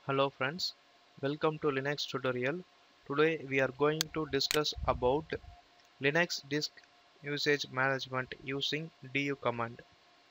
Hello friends, welcome to Linux tutorial. Today we are going to discuss about Linux disk usage management using du command.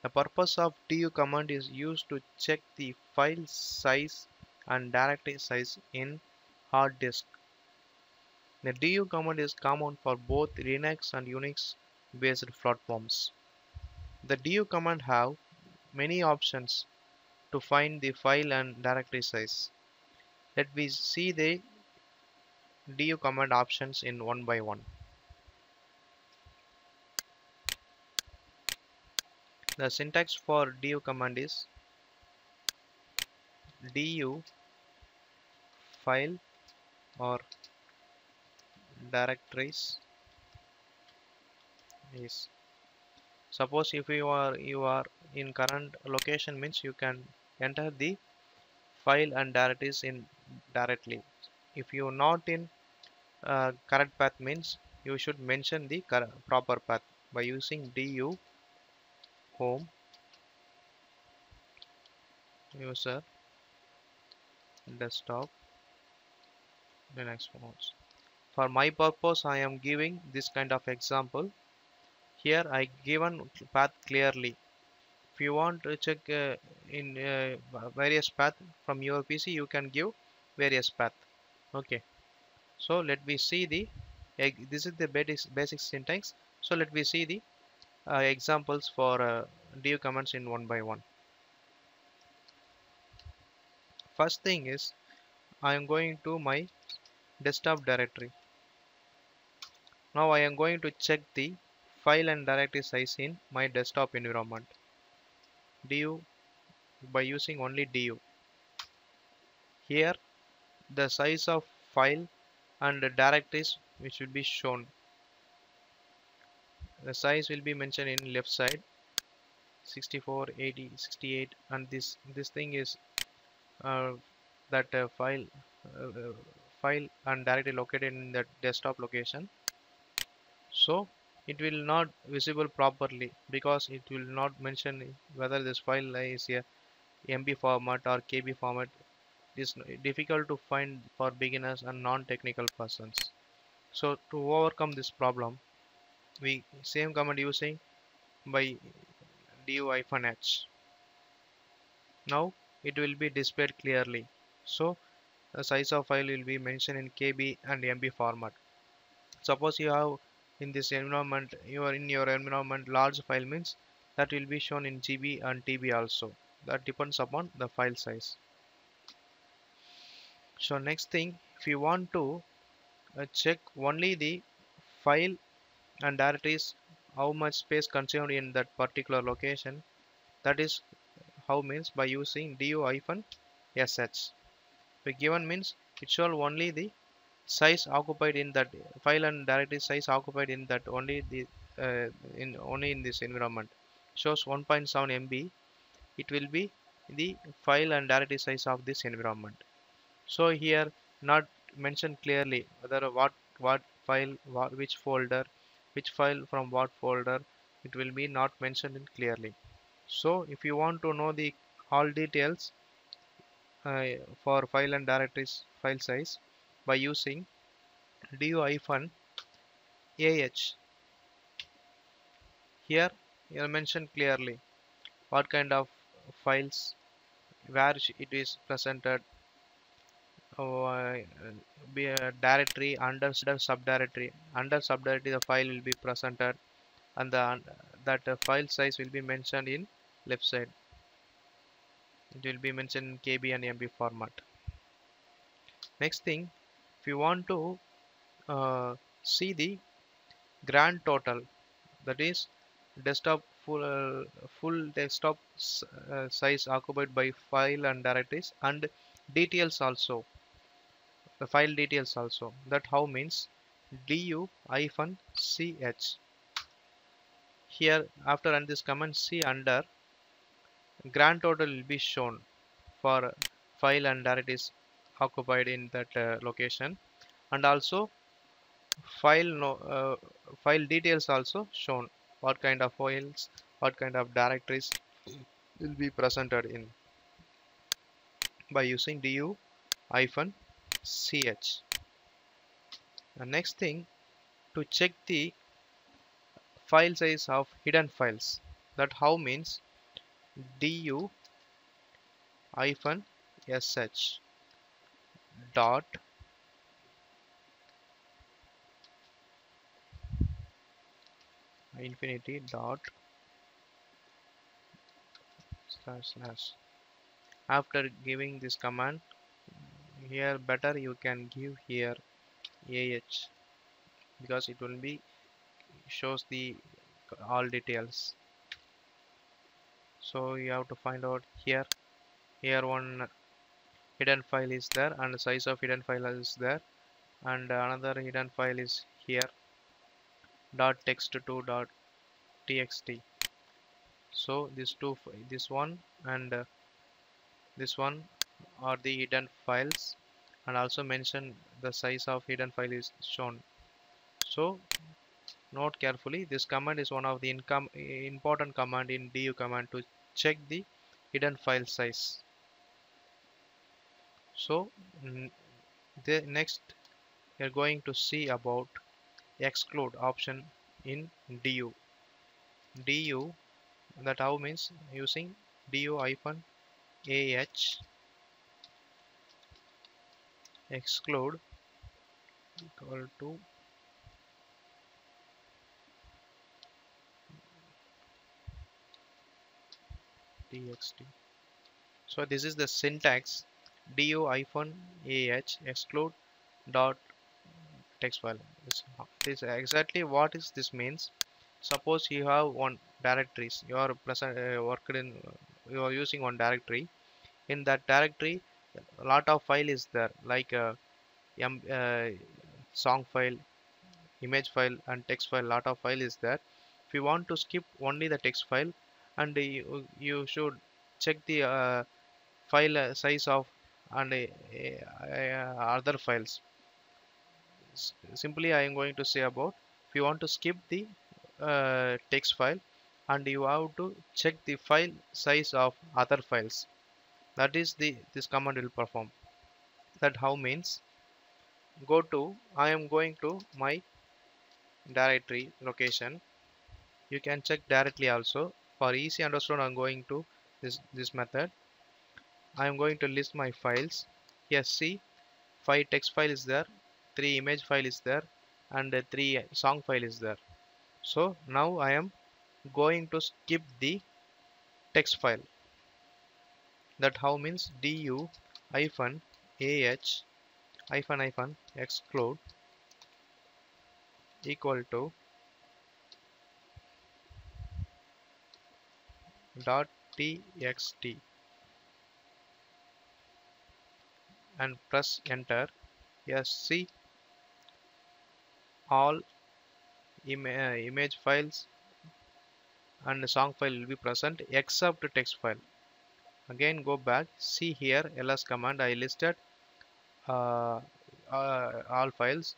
The purpose of du command is used to check the file size and directory size in hard disk. The du command is common for both Linux and Unix based platforms. The du command have many options to find the file and directory size. Let me see the du command options in one by one. The syntax for du command is du file or directories is. Suppose if you are in current location means you can enter the file and directories in directly. If you not in correct path means you should mention the proper path by using du home user desktop Linux modes. For my purpose I am giving this kind of example. Here I given path clearly. If you want to check in various path from your PC, you can give various path. Okay. So let me see the this is the basic syntax. So let me see the examples for du commands in one by one. First thing is I am going to my desktop directory. Now I am going to check the file and directory size in my desktop environment. Du by using only du. Here the size of file and the directories which will be shown. The size will be mentioned in left side 64, 80, 68, and this thing is that uh, uh, file and directory located in the desktop location. So it will not visible properly because it will not mention whether this file is a MB format or KB format. It is difficult to find for beginners and non-technical persons. So to overcome this problem, we same command using by du-h. Now it will be displayed clearly. So the size of file will be mentioned in KB and MB format. Suppose you have in this environment, you are in your environment large file means that will be shown in GB and TB also. That depends upon the file size. So next thing, if you want to check only the file and directories, how much space consumed in that particular location, that is how means by using du-sh. The given means it shows only the size occupied in that file and directory size occupied in that only the only in this environment shows 1.7 MB. It will be the file and directory size of this environment. So here not mentioned clearly whether what file which folder, which file from what folder, it will be not mentioned in clearly. So if you want to know the all details for file and directories file size by using du-ah. Here you will mention clearly what kind of files, where it is presented, uh, be a directory under subdirectory. Under subdirectory the file will be presented, and that file size will be mentioned in left side. It will be mentioned in KB and MB format. Next thing, if you want to see the grand total, that is desktop full desktop size occupied by file and directories and details also, the file details also, that how means du-ch. Here after and this command C under grand total will be shown for file and directories occupied in that location, and also file no file details also shown, what kind of files, what kind of directories will be presented in. by using du hyphen ch. The next thing, to check the file size of hidden files, that how means du hyphen sh dot infinity dot slash slash. After giving this command, here better you can give here ah, because it will be shows the all details. So you have to find out here. Here one hidden file is there and the size of hidden file is there, and another hidden file is here dot text2 dot txt. So this one and this one are the hidden files, and also mention the size of hidden file is shown. So note carefully, this command is one of the important command in du command to check the hidden file size. So the next we are going to see about exclude option in du. Du, that how means using du hyphen ah exclude equal to txt. So this is the syntax du hyphen ah exclude dot text file. This exactly what is this means. Suppose you have one directories, you are present worked in, you are using one directory. In that directory, a lot of file is there, like song file, image file, and text file. Lot of file is there. If you want to skip only the text file, and you should check the file size of and other files. Simply I am going to say about, if you want to skip the text file, and you have to check the file size of other files, that is the this command will perform. That how means, go to, I am going to my directory location. You can check directly also. For easy understand, I'm going to this method. I am going to list my files. Yes, see, 5 text file is there, 3 image file is there, and 3 song file is there. So now I am going to skip the text file. That how means du hyphen ah hyphen hyphen exclude equal to dot txt, and press enter. Yes, see, all image files and song file will be present except text file. Again go back, see here ls command I listed uh, all files.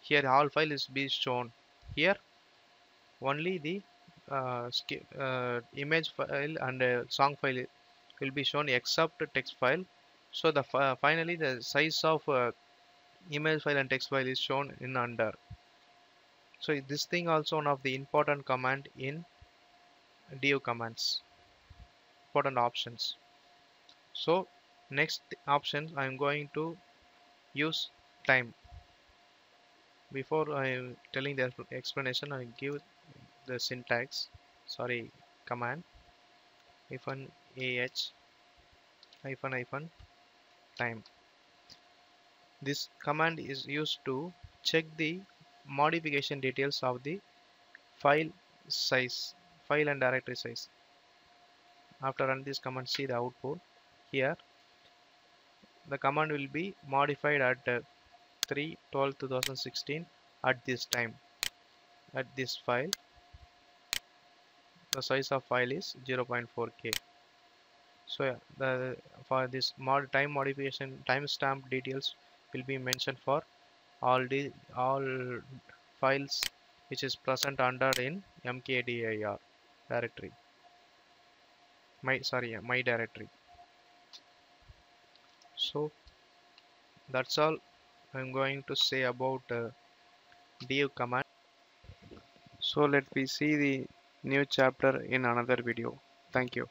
Here all file is be shown. Here only the image file and song file will be shown except text file. So the finally the size of image file and text file is shown in under. So this thing also one of the important command in du commands, important options. So next option I am going to use time. Before I am telling the explanation, I give the syntax, sorry, command hyphen ah hyphen hyphen time. This command is used to check the modification details of the file size, file and directory size. After run this command, see the output. Here the command will be modified at 3/12/2016 at this time. At this file, the size of file is 0.4K. So yeah, the for this time modification timestamp details will be mentioned for all files which is present under in mkdir directory. My directory. So that's all I'm going to say about div command. So let me see the new chapter in another video. Thank you.